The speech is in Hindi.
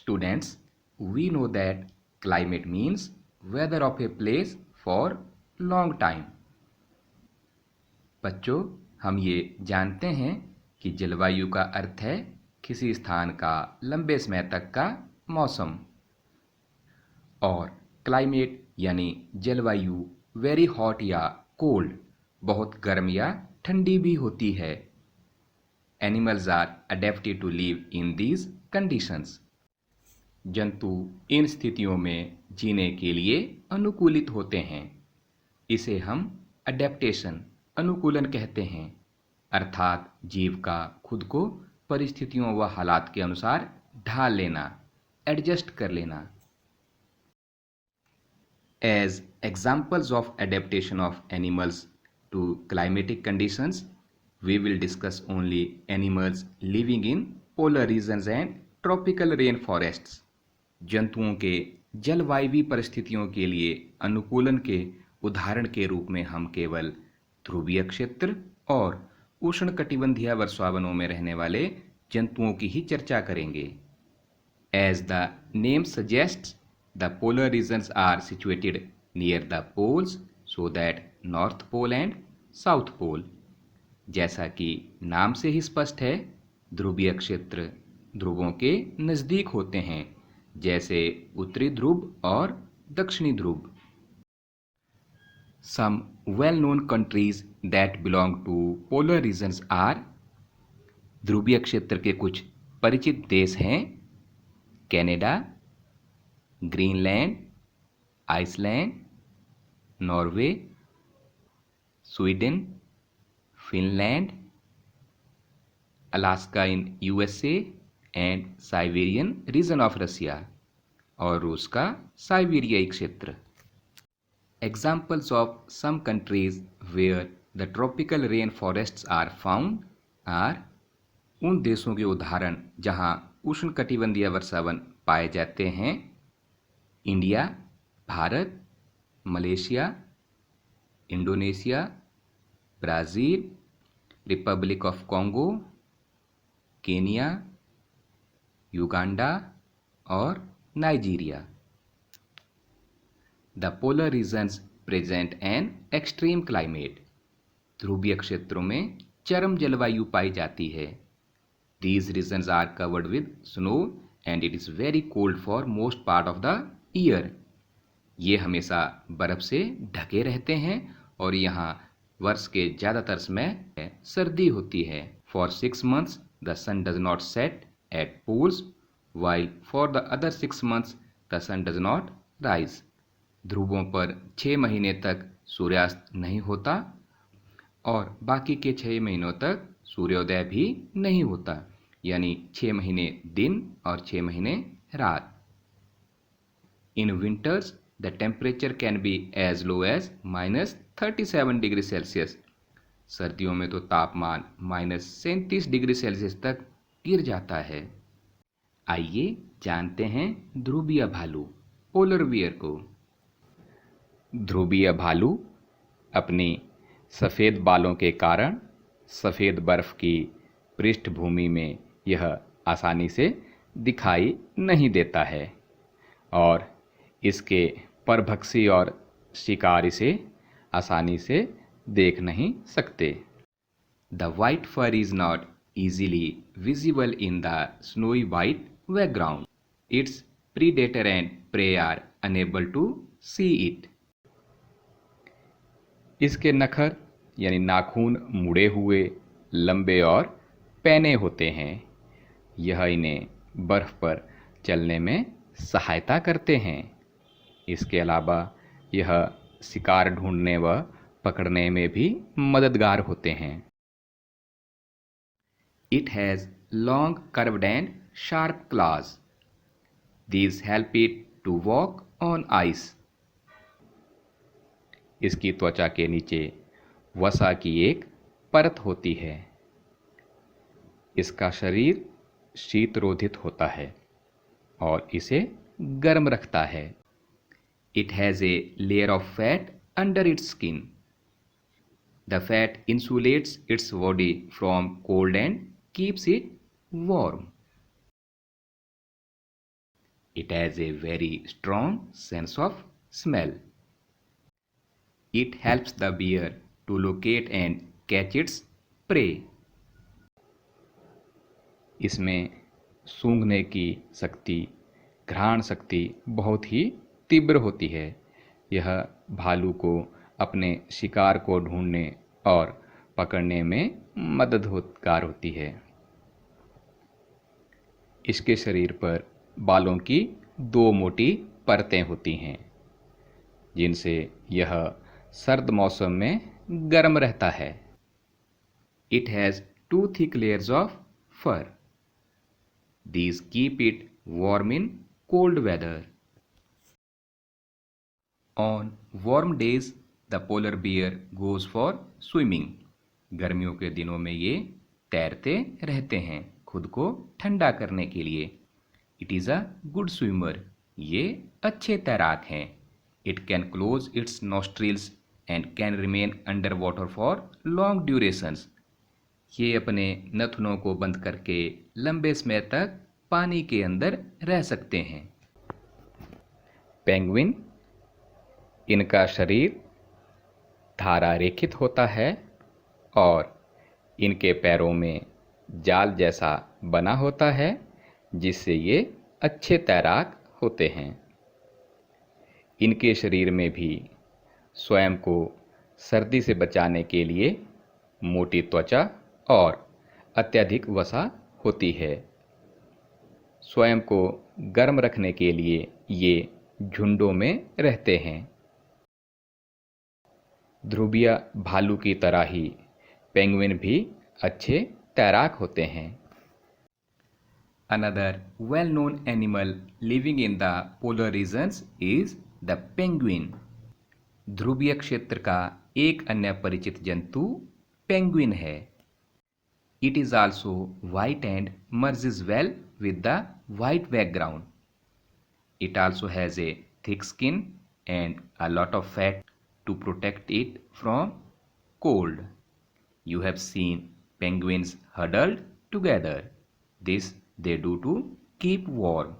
Students, we know that climate means weather of a place for long time. बच्चों, हम ये जानते हैं कि जलवायु का अर्थ है किसी स्थान का लंबे समय तक का मौसम। और क्लाइमेट यानी जलवायु वेरी हॉट या कोल्ड, बहुत गर्म या ठंडी भी होती है। Animals are adapted to live in these conditions. जंतु इन स्थितियों में जीने के लिए अनुकूलित होते हैं। इसे हम अडेप्टेशन, अनुकूलन कहते हैं, अर्थात जीव का खुद को परिस्थितियों व हालात के अनुसार ढाल लेना, एडजस्ट कर लेना। As examples of adaptation of animals to climatic conditions, we will discuss only animals living in polar regions and tropical rain forests. जंतुओं के जलवायु परिस्थितियों के लिए अनुकूलन के उदाहरण के रूप में हम केवल ध्रुवीय क्षेत्र और उष्णकटिबंधीय वर्षावनों में रहने वाले जंतुओं की ही चर्चा करेंगे। As the name suggests, the polar regions are situated near the poles, so that North Pole and South Pole. जैसा कि नाम से ही स्पष्ट है, ध्रुवीय क्षेत्र ध्रुवों के नज़दीक होते हैं, जैसे उत्तरी ध्रुव और दक्षिणी ध्रुव। Some well-known countries that belong to polar regions are, ध्रुवीय क्षेत्र के कुछ परिचित देश हैं Canada, Greenland, Iceland, Norway, Sweden, Finland, Alaska in USA and Siberian region of Russia, और रूस का साइबेरियाई क्षेत्र। Examples of some countries where the tropical rain forests are found are, उन देशों के उदाहरण जहां उष्णकटिबंधीय वर्षावन पाए जाते हैं: India, Bharat, Malaysia, Indonesia, Brazil, Republic of Congo, Kenya, Uganda और Nigeria. The polar regions present an extreme climate, ध्रुवीय क्षेत्रों में चरम जलवायु पाई जाती है। These regions are covered with snow and it is very cold for most part of the year. ये हमेशा बर्फ से ढके रहते हैं और यहाँ वर्ष के ज़्यादातर समय सर्दी होती है। For 6 months the sun does not set at poles, while for the other 6 months the sun does not rise. ध्रुवों पर 6 महीने तक सूर्यास्त नहीं होता और बाकी के 6 महीनों तक सूर्योदय भी नहीं होता, यानी 6 महीने दिन और 6 महीने रात। In winters the temperature can be as low as -37 degree Celsius. सर्दियों में तो तापमान -37 डिग्री सेल्सियस तक गिर जाता है। आइए जानते हैं ध्रुवीय भालू, पोलर बियर को। ध्रुवीय भालू अपनी सफ़ेद बालों के कारण सफ़ेद बर्फ की पृष्ठभूमि में यह आसानी से दिखाई नहीं देता है और इसके परभक्षी और शिकार इसे आसानी से देख नहीं सकते। The white fur is not easily visible in the snowy white background. Its predator and prey are unable to see it. इसके नखर यानी नाखून मुड़े हुए, लंबे और पैने होते हैं। यह इन्हें बर्फ पर चलने में सहायता करते हैं। इसके अलावा यह शिकार ढूंढने व पकड़ने में भी मददगार होते हैं। It has long curved and sharp claws. These help it to walk on ice. इसकी त्वचा के नीचे वसा की एक परत होती है। इसका शरीर शीतरोधित होता है और इसे गर्म रखता है। It has a layer of fat under its skin. The fat insulates its body from cold and keeps it warm. It has a very strong sense of smell. It helps the bear to locate and catch its prey. इसमें सूंघने की शक्ति, घ्राण शक्ति बहुत ही तीव्र होती है। यह भालू को अपने शिकार को ढूंढने और पकड़ने में मददगार होती है। इसके शरीर पर बालों की 2 मोटी परतें होती हैं, जिनसे यह सर्द मौसम में गर्म रहता है। It has 2 thick layers of fur. These keep it warm in cold weather. On warm days, the polar bear goes for swimming. गर्मियों के दिनों में ये तैरते रहते हैं खुद को ठंडा करने के लिए। It is a good swimmer. ये अच्छे तैराक हैं। It can close its nostrils and can remain underwater for long durations. ये अपने नथुनों को बंद करके लंबे समय तक पानी के अंदर रह सकते हैं। पेंगुइन, इनका शरीर धारा रेखित होता है और इनके पैरों में जाल जैसा बना होता है, जिससे ये अच्छे तैराक होते हैं। इनके शरीर में भी स्वयं को सर्दी से बचाने के लिए मोटी त्वचा और अत्यधिक वसा होती है। स्वयं को गर्म रखने के लिए ये झुंडों में रहते हैं। ध्रुवीय भालू की तरह ही पेंगुइन भी अच्छे तैराक होते हैं। Another well-known animal living in the polar regions is the penguin. ध्रुवीय क्षेत्र का एक अन्य परिचित जंतु पेंगुइन है। It is also white and merges well with the white background. It also has a thick skin and a lot of fat to protect it from cold. You have seen penguins huddled together. This they do to keep warm.